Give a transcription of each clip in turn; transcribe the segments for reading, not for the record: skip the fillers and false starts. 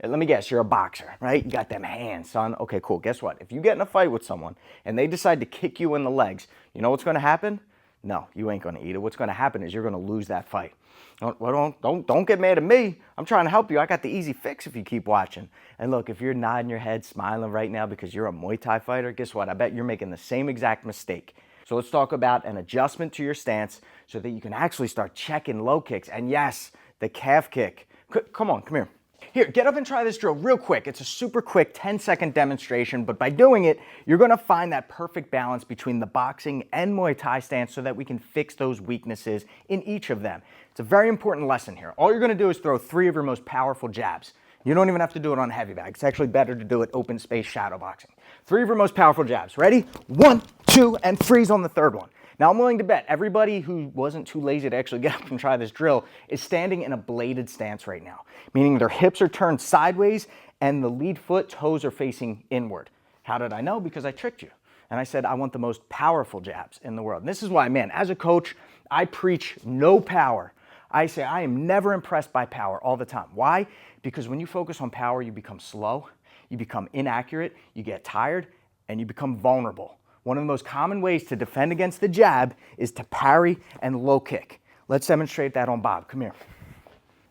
Let me guess, you're a boxer, right? You got them hands, son. Okay, cool. Guess what? If you get in a fight with someone and they decide to kick you in the legs, you know what's going to happen? No, you ain't going to eat it. What's going to happen is you're going to lose that fight. Don't get mad at me. I'm trying to help you. I got the easy fix if you keep watching. And look, if you're nodding your head, smiling right now because you're a Muay Thai fighter, guess what? I bet you're making the same exact mistake. So let's talk about an adjustment to your stance so that you can actually start checking low kicks. And yes, the calf kick. Come on, come here. Here, get up and try this drill real quick. It's a super quick 10-second demonstration, but by doing it, you're gonna find that perfect balance between the boxing and Muay Thai stance so that we can fix those weaknesses in each of them. It's a very important lesson here. All you're gonna do is throw 3 of your most powerful jabs. You don't even have to do it on a heavy bag. It's actually better to do it open space shadow boxing. 3 of your most powerful jabs. Ready? 1, 2, and freeze on the 3rd one. Now, I'm willing to bet everybody who wasn't too lazy to actually get up and try this drill is standing in a bladed stance right now, meaning their hips are turned sideways and the lead foot toes are facing inward. How did I know? Because I tricked you. And I said, I want the most powerful jabs in the world. And this is why, man, as a coach, I preach no power. I say I am never impressed by power all the time. Why? Because when you focus on power, you become slow, you become inaccurate, you get tired, and you become vulnerable. One of the most common ways to defend against the jab is to parry and low kick. Let's demonstrate that on Bob. Come here.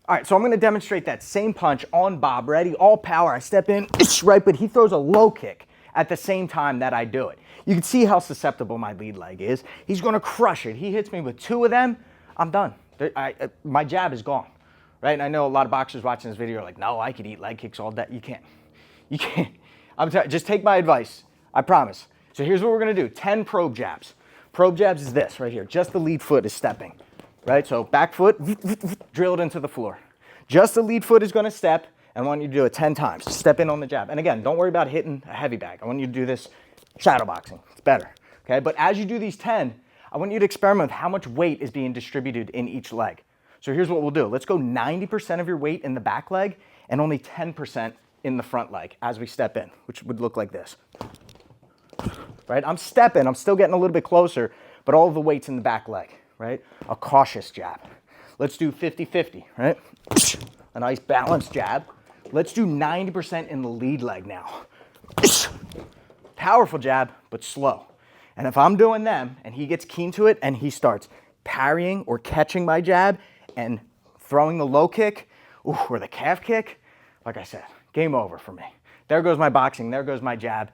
All right, so I'm gonna demonstrate that same punch on Bob. Ready? All power. I step in, right, but he throws a low kick at the same time that I do it. You can see how susceptible my lead leg is. He's gonna crush it. He hits me with 2 of them, I'm done. My jab is gone, right? And I know a lot of boxers watching this video are like, no, I could eat leg kicks all day. You can't. You can't. I'm telling you, just take my advice. I promise. So here's what we're gonna do, 10 probe jabs. Probe jabs is this right here, just the lead foot is stepping, right? So back foot, drilled into the floor. Just the lead foot is gonna step, and I want you to do it 10 times. Step in on the jab. And again, don't worry about hitting a heavy bag. I want you to do this shadow boxing, it's better, okay? But as you do these 10, I want you to experiment with how much weight is being distributed in each leg. So here's what we'll do. Let's go 90% of your weight in the back leg and only 10% in the front leg as we step in, which would look like this. Right? I'm stepping, I'm still getting a little bit closer, but all of the weight's in the back leg, right? A cautious jab. Let's do 50-50, right? A nice balanced jab. Let's do 90% in the lead leg now. Powerful jab, but slow. And if I'm doing them and he gets keen to it and he starts parrying or catching my jab and throwing the low kick or the calf kick, like I said, game over for me. There goes my boxing, there goes my jab.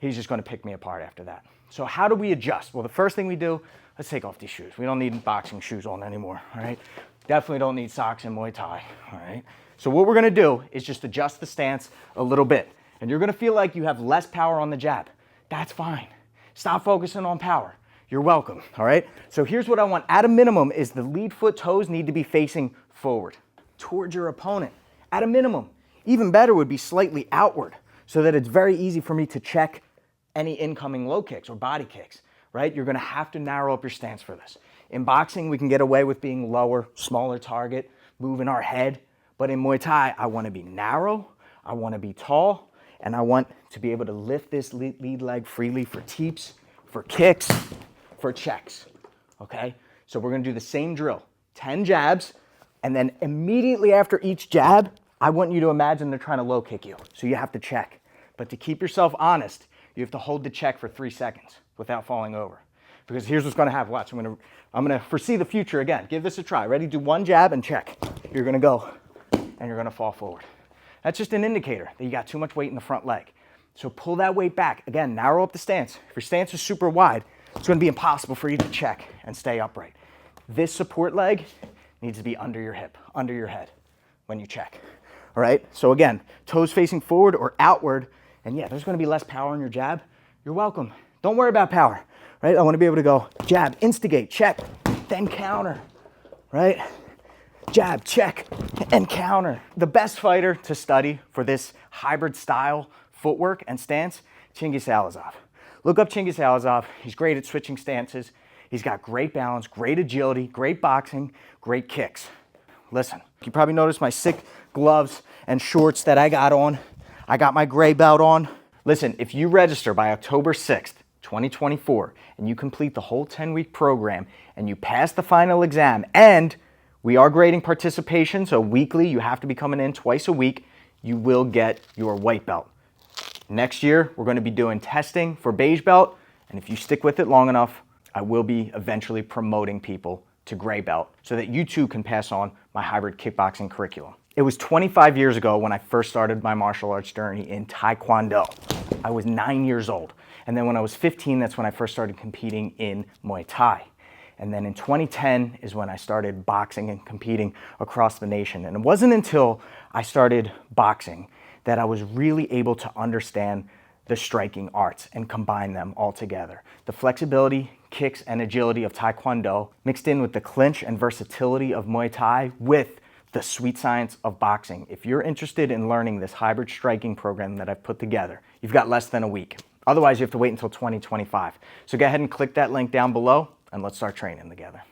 He's just gonna pick me apart after that. So how do we adjust? Well, the first thing we do, let's take off these shoes. We don't need boxing shoes on anymore, all right? Definitely don't need socks in Muay Thai, all right? So what we're gonna do is just adjust the stance a little bit. And you're gonna feel like you have less power on the jab. That's fine. Stop focusing on power. You're welcome, all right? So here's what I want. At a minimum is the lead foot toes need to be facing forward towards your opponent. At a minimum. Even better would be slightly outward so that it's very easy for me to check any incoming low kicks or body kicks, right? You're gonna have to narrow up your stance for this. In boxing, we can get away with being lower, smaller target, moving our head. But in Muay Thai, I wanna be narrow, I wanna be tall, and I want to be able to lift this lead leg freely for teeps, for kicks, for checks, okay? So we're gonna do the same drill, 10 jabs, and then immediately after each jab, I want you to imagine they're trying to low kick you. So you have to check. But to keep yourself honest, you have to hold the check for 3 seconds without falling over. Because here's what's gonna happen. Watch, I'm gonna foresee the future again. Give this a try. Ready? Do 1 jab and check. You're gonna go and you're gonna fall forward. That's just an indicator that you got too much weight in the front leg. So pull that weight back. Again, narrow up the stance. If your stance is super wide, it's gonna be impossible for you to check and stay upright. This support leg needs to be under your hip, under your head when you check. All right? So again, toes facing forward or outward. And yeah, there's gonna be less power on your jab. You're welcome. Don't worry about power, right? I wanna be able to go jab, instigate, check, then counter, right? Jab, check, and counter. The best fighter to study for this hybrid style footwork and stance, Chingiz Alazov. Look up Chingiz Alazov. He's great at switching stances. He's got great balance, great agility, great boxing, great kicks. Listen, you probably noticed my sick gloves and shorts that I got on. I got my gray belt on. Listen, if you register by October 6th, 2024, and you complete the whole 10-week program and you pass the final exam, and we are grading participation, so weekly, you have to be coming in twice a week, you will get your white belt. Next year, we're going to be doing testing for beige belt, and if you stick with it long enough, I will be eventually promoting people to gray belt so that you too can pass on my hybrid kickboxing curriculum. It was 25 years ago when I first started my martial arts journey in Taekwondo. I was 9 years old. And then when I was 15, that's when I first started competing in Muay Thai. And then in 2010 is when I started boxing and competing across the nation. And it wasn't until I started boxing that I was really able to understand the striking arts and combine them all together. The flexibility, kicks, and agility of Taekwondo mixed in with the clinch and versatility of Muay Thai with the sweet science of boxing. If you're interested in learning this hybrid striking program that I've put together, you've got less than a week. Otherwise, you have to wait until 2025. So go ahead and click that link down below and let's start training together.